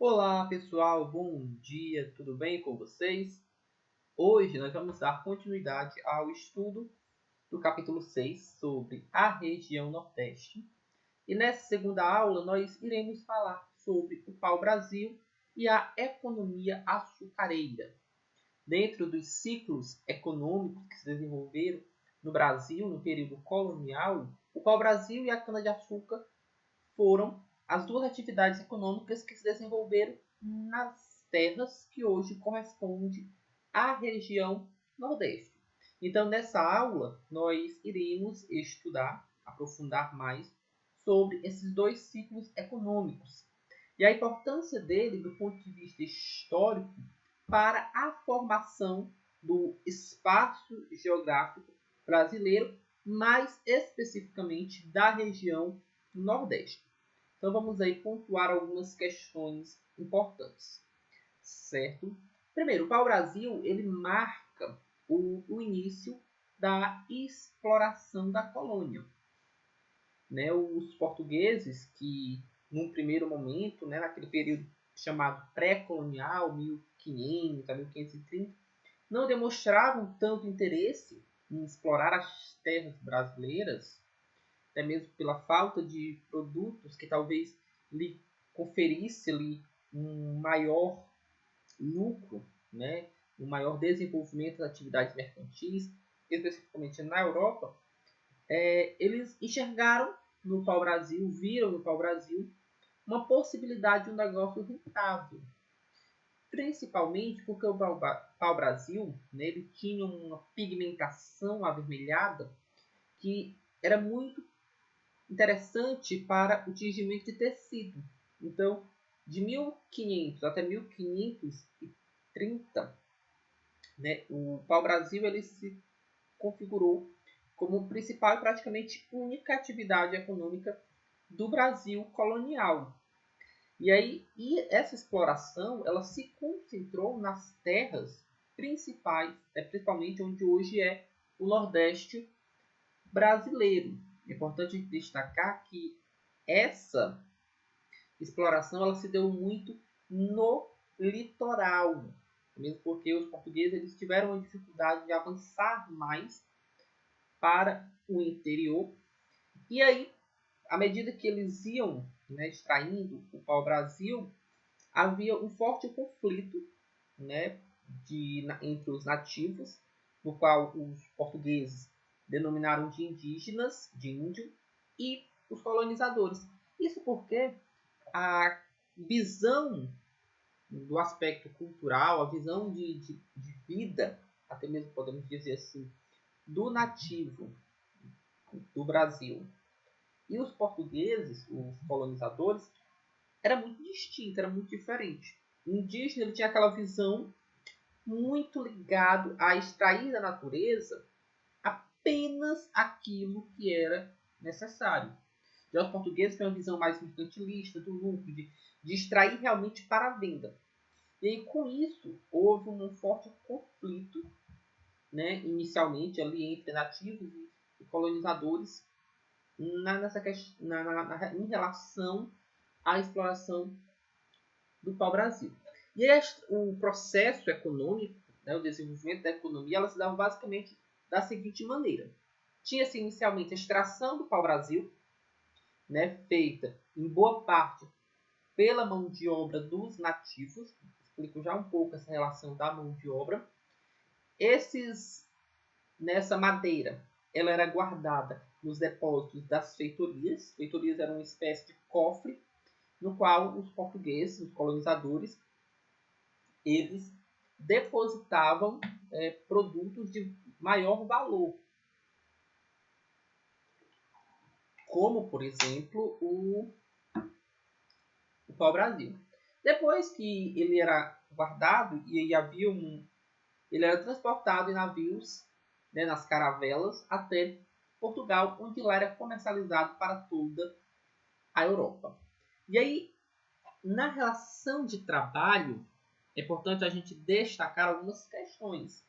Olá pessoal, bom dia, tudo bem com vocês? Hoje nós vamos dar continuidade ao estudo do capítulo 6 sobre a região Nordeste. E nessa segunda aula nós iremos falar sobre o pau-brasil e a economia açucareira. Dentro dos ciclos econômicos que se desenvolveram no Brasil no período colonial, o pau-brasil e a cana-de-açúcar foram as duas atividades econômicas que se desenvolveram nas terras que hoje correspondem à região Nordeste. Então, nessa aula, nós iremos estudar, aprofundar mais sobre esses dois ciclos econômicos e a importância dele do ponto de vista histórico para a formação do espaço geográfico brasileiro, mais especificamente da região Nordeste. Então vamos aí pontuar algumas questões importantes, certo? Primeiro, o pau-brasil ele marca o início da exploração da colônia. Né? Os portugueses que, num primeiro momento, né, naquele período chamado pré-colonial, 1500 a 1530, não demonstravam tanto interesse em explorar as terras brasileiras, até mesmo pela falta de produtos que talvez lhe conferisse-lhe um maior lucro, né, um maior desenvolvimento das atividades mercantis, especificamente na Europa, eles enxergaram no pau-brasil, viram no pau-brasil uma possibilidade de um negócio rentável. Principalmente porque o pau-brasil, né, ele tinha uma pigmentação avermelhada que era muito interessante para o tingimento de tecido. Então, de 1500 até 1530, né, o pau-brasil ele se configurou como principal e praticamente única atividade econômica do Brasil colonial. Essa exploração ela se concentrou nas terras principais, principalmente onde hoje é o Nordeste brasileiro. É importante destacar que essa exploração ela se deu muito no litoral, mesmo porque os portugueses eles tiveram a dificuldade de avançar mais para o interior. E aí, à medida que eles iam, né, extraindo o pau-brasil, havia um forte conflito, né, entre os nativos, no qual os portugueses denominaram de indígenas, de índio, e os colonizadores. Isso porque a visão do aspecto cultural, a visão de vida, até mesmo podemos dizer assim, do nativo do Brasil e os portugueses, os colonizadores, era muito distinta, era muito diferente. O indígena ele tinha aquela visão muito ligado a extrair da natureza apenas aquilo que era necessário. Já os portugueses têm uma visão mais mercantilista do lucro, de extrair realmente para a venda. E aí, com isso, houve um forte conflito, né, inicialmente ali entre nativos e colonizadores em relação à exploração do pau-brasil. E aí, o processo econômico, né, o desenvolvimento da economia, ela se dava basicamente da seguinte maneira. Tinha-se inicialmente a extração do pau-brasil, né, feita em boa parte pela mão de obra dos nativos. Explico já um pouco essa relação da mão de obra. Nessa madeira, ela era guardada nos depósitos das feitorias. Feitorias eram uma espécie de cofre no qual os portugueses, os colonizadores, eles depositavam produtos de maior valor, como, por exemplo, o pau-brasil. Depois que ele era guardado e ele era transportado em navios, né, nas caravelas, até Portugal, onde lá era comercializado para toda a Europa. E aí, na relação de trabalho, é importante a gente destacar algumas questões.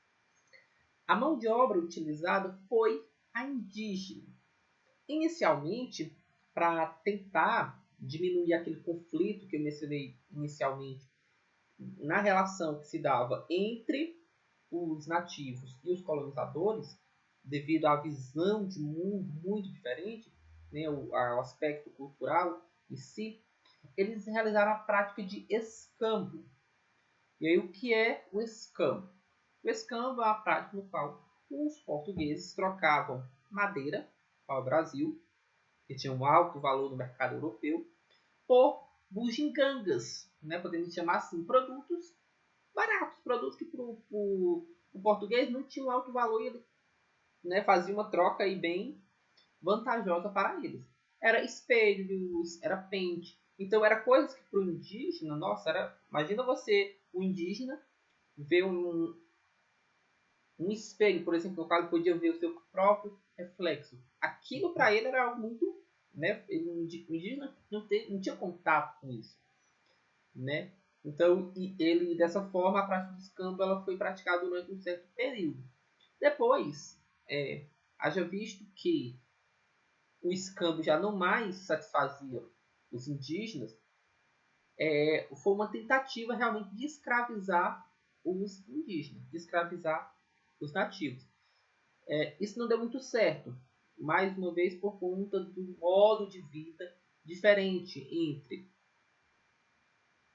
A mão de obra utilizada foi a indígena. Inicialmente, para tentar diminuir aquele conflito que eu mencionei inicialmente na relação que se dava entre os nativos e os colonizadores, devido à visão de mundo muito diferente, né, ao aspecto cultural em si, eles realizaram a prática de escambo. E aí, o que é o escambo? O escambo é a prática no qual os portugueses trocavam madeira para o Brasil, que tinha um alto valor no mercado europeu, por bugigangas, né? Podemos chamar assim, produtos baratos, produtos que para o português não tinham alto valor e ele, né, fazia uma troca aí bem vantajosa para eles. Era espelhos, era pente. Então, era coisas que para o indígena, nossa, imagina você, o indígena, ver um espelho, por exemplo, no qual ele podia ver o seu próprio reflexo. Aquilo para ele era algo muito, né? O indígena não tinha contato com isso, né? Então, ele dessa forma a prática do escambo ela foi praticada durante um certo período. Depois, haja visto que o escambo já não mais satisfazia os indígenas, foi uma tentativa realmente de escravizar os indígenas, de escravizar os nativos. Isso não deu muito certo, mais uma vez por conta do modo de vida diferente entre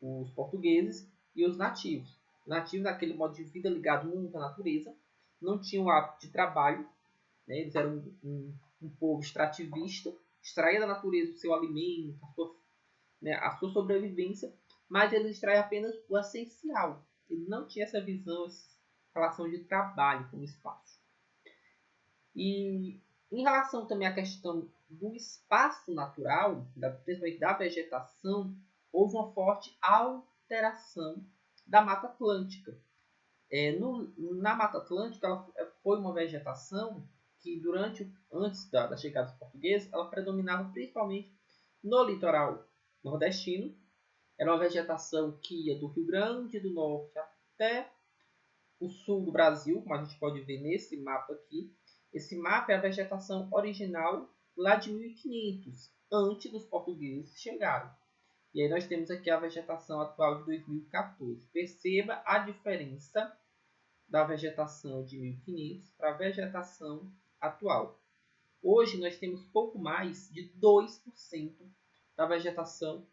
os portugueses e os nativos. Os nativos, aquele modo de vida ligado muito à natureza, não tinham hábito de trabalho, né? Eles eram um povo extrativista, extraía da natureza o seu alimento, a sua sobrevivência, mas eles extraíam apenas o essencial. Eles não tinham essa visão, essa relação de trabalho com o espaço. E em relação também à questão do espaço natural, principalmente da vegetação, houve uma forte alteração da Mata Atlântica. Na Mata Atlântica, ela foi uma vegetação que antes da chegada dos portugueses, ela predominava principalmente no litoral nordestino. Era uma vegetação que ia do Rio Grande do Norte até o sul do Brasil, como a gente pode ver nesse mapa aqui. Esse mapa é a vegetação original lá de 1500, antes dos portugueses chegarem. E aí nós temos aqui a vegetação atual de 2014. Perceba a diferença da vegetação de 1500 para a vegetação atual. Hoje nós temos pouco mais de 2% da vegetação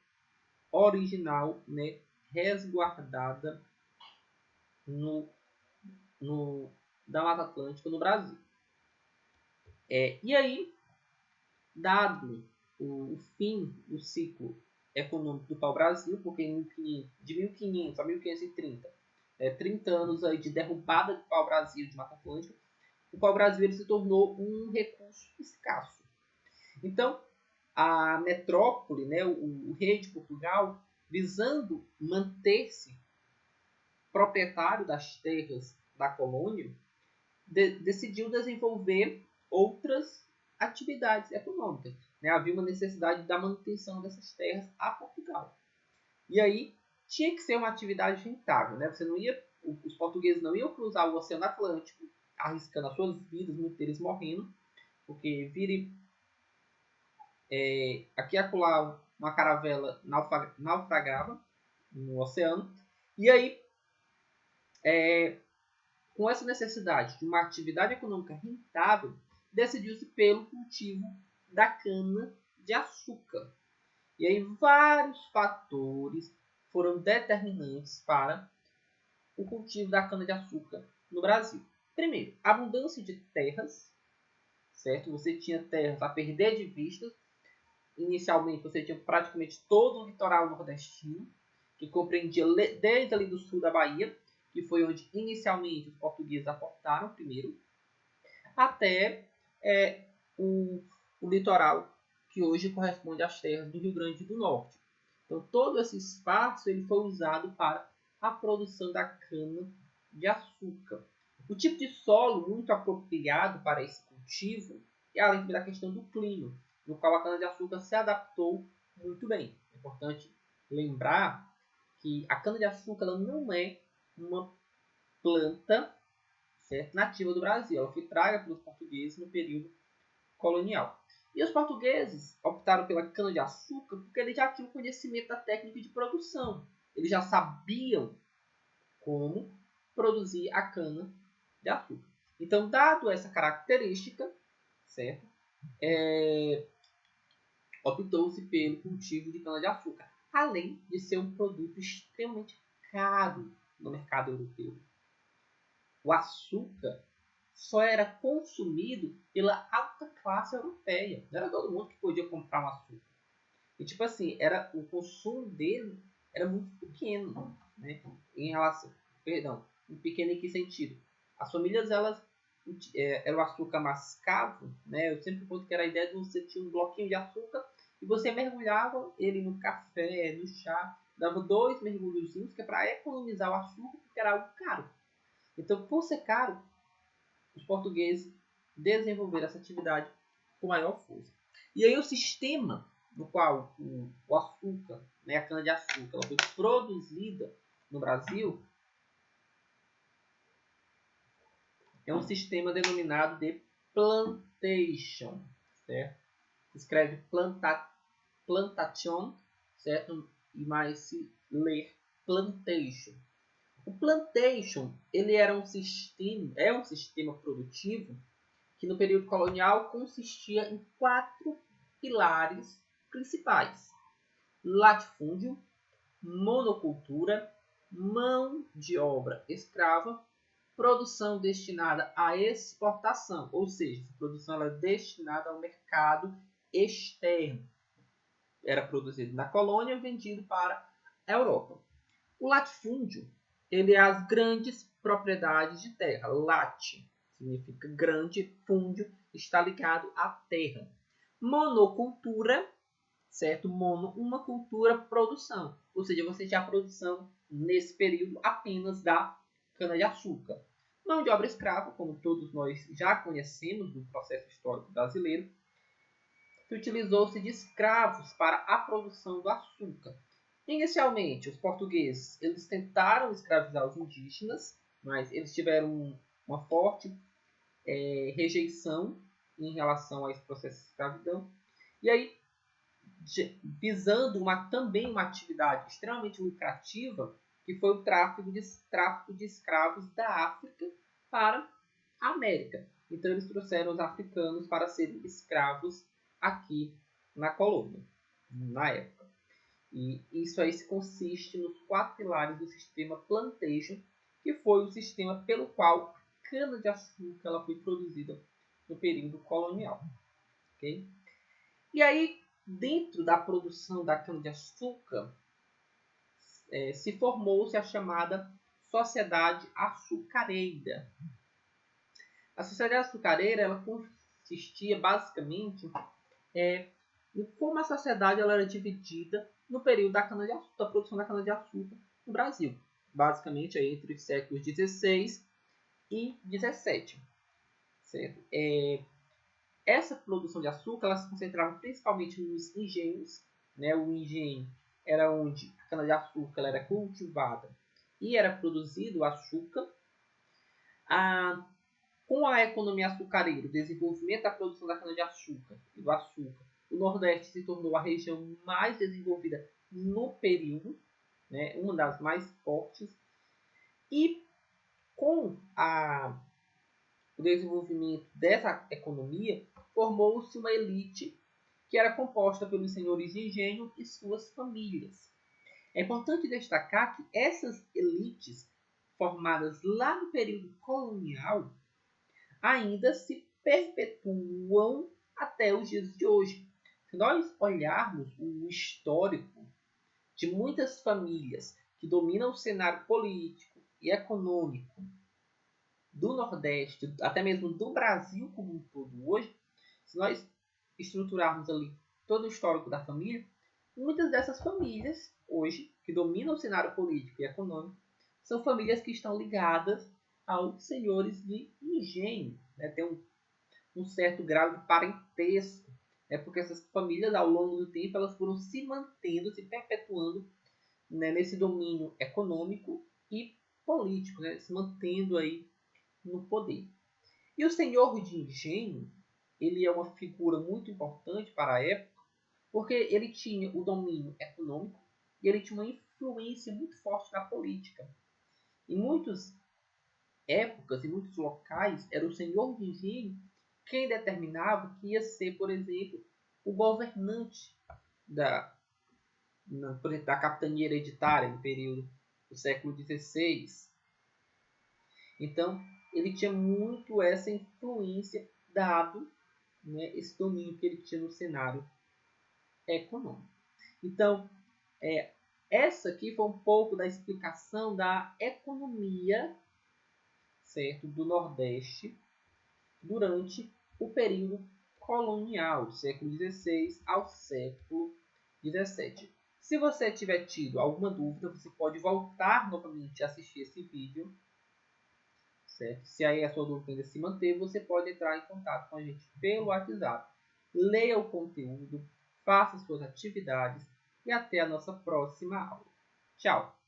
original, né, resguardada da Mata Atlântica no Brasil. E aí, dado o fim do ciclo econômico do pau-brasil, porque de 1500 a 1530, 30 anos aí de derrubada do pau-brasil de Mata Atlântica, o pau-brasil ele se tornou um recurso escasso. Então, a metrópole, né, o rei de Portugal, visando manter-se proprietário das terras da colônia, decidiu desenvolver outras atividades econômicas. Né? Havia uma necessidade da manutenção dessas terras a Portugal. E aí tinha que ser uma atividade rentável. Né? Os portugueses não iam cruzar o Oceano Atlântico, arriscando as suas vidas, muitos deles morrendo, porque aqui e acolá uma caravela naufragava no oceano. E aí, com essa necessidade de uma atividade econômica rentável, decidiu-se pelo cultivo da cana-de-açúcar. E aí vários fatores foram determinantes para o cultivo da cana-de-açúcar no Brasil. Primeiro, a abundância de terras, certo? Você tinha terras a perder de vista. Inicialmente, você tinha praticamente todo o litoral nordestino, que compreendia desde ali do sul da Bahia, que foi onde inicialmente os portugueses aportaram primeiro, até o litoral que hoje corresponde às terras do Rio Grande do Norte. Então, todo esse espaço ele foi usado para a produção da cana-de-açúcar. O tipo de solo muito apropriado para esse cultivo é além da questão do clima, no qual a cana-de-açúcar se adaptou muito bem. É importante lembrar que a cana-de-açúcar ela não é uma planta, certo, nativa do Brasil. Ela foi traga pelos portugueses no período colonial. E os portugueses optaram pela cana-de-açúcar porque eles já tinham conhecimento da técnica de produção. Eles já sabiam como produzir a cana-de-açúcar. Então, dado essa característica, certo? Optou-se pelo cultivo de cana-de-açúcar, além de ser um produto extremamente caro no mercado europeu. O açúcar só era consumido pela alta classe europeia. Não era todo mundo que podia comprar um açúcar. E tipo assim, o consumo dele era muito pequeno, né? Em relação, pequeno em que sentido? As famílias era o açúcar mascavo, né? Eu sempre conto que era a ideia de você tinha um bloquinho de açúcar e você mergulhava ele no café, no chá, dava 2 mergulhozinhos, que é para economizar o açúcar, porque era algo caro. Então, por ser caro, os portugueses desenvolveram essa atividade com maior força. E aí o sistema no qual o açúcar, né, a cana-de-açúcar, ela foi produzida no Brasil, é um sistema denominado de plantation, certo? Se escreve plantation, certo? E mais se ler plantation. O plantation, ele é um sistema produtivo que no período colonial consistia em 4 pilares principais: latifúndio, monocultura, mão de obra escrava, produção destinada à exportação, ou seja, essa produção era destinada ao mercado externo. Era produzido na colônia e vendido para a Europa. O latifúndio, ele é as grandes propriedades de terra. Late significa grande, fúndio está ligado à terra. Monocultura, certo? Mono, uma cultura, produção. Ou seja, você tinha a produção nesse período apenas da cana-de-açúcar. Mão de obra escrava, como todos nós já conhecemos do processo histórico brasileiro, utilizou-se de escravos para a produção do açúcar. Inicialmente, os portugueses eles tentaram escravizar os indígenas, mas eles tiveram uma forte rejeição em relação a esse processo de escravidão. E aí, visando também uma atividade extremamente lucrativa, que foi o tráfico de escravos da África para a América. Então, eles trouxeram os africanos para serem escravos aqui na colônia, na época. E isso aí consiste nos 4 pilares do sistema plantation, que foi o sistema pelo qual a cana-de-açúcar ela foi produzida no período colonial. Okay? E aí, dentro da produção da cana-de-açúcar, se formou-se a chamada Sociedade Açucareira. A Sociedade Açucareira ela consistia basicamente em como a sociedade ela era dividida no período da produção da cana-de-açúcar no Brasil. Basicamente entre os séculos 16 e 17. Certo? Essa produção de açúcar ela se concentrava principalmente nos engenhos. Né? O engenho era onde a cana-de-açúcar era cultivada e era produzido o açúcar. Com a economia açucareira, o desenvolvimento da produção da cana-de-açúcar e do açúcar, o Nordeste se tornou a região mais desenvolvida no período, né, uma das mais fortes. E com o desenvolvimento dessa economia, formou-se uma elite que era composta pelos senhores de engenho e suas famílias. É importante destacar que essas elites, formadas lá no período colonial, ainda se perpetuam até os dias de hoje. Se nós olharmos o histórico de muitas famílias que dominam o cenário político e econômico do Nordeste, até mesmo do Brasil como um todo hoje, se nós estruturarmos ali todo o histórico da família, muitas dessas famílias hoje, que dominam o cenário político e econômico, são famílias que estão ligadas aos senhores de engenho. Né? Tem um certo grau de parentesco, porque essas famílias, ao longo do tempo, elas foram se mantendo, se perpetuando, né, nesse domínio econômico e político, né, se mantendo aí no poder. E o senhor de engenho, ele é uma figura muito importante para a época, porque ele tinha o domínio econômico e ele tinha uma influência muito forte na política. Em muitas épocas, em muitos locais, era o senhor de engenho quem determinava que ia ser, por exemplo, o governante da, por exemplo, da capitania hereditária no período do século XVI. Então, ele tinha muito essa influência, dado, né, esse domínio que ele tinha no cenário econômico. Então, essa aqui foi um pouco da explicação da economia, certo, do Nordeste durante o período colonial, do século XVI ao século XVII. Se você tiver tido alguma dúvida, você pode voltar novamente a assistir esse vídeo, certo? Se aí a sua dúvida ainda se manter, você pode entrar em contato com a gente pelo WhatsApp. Leia o conteúdo, faça suas atividades e até a nossa próxima aula. Tchau!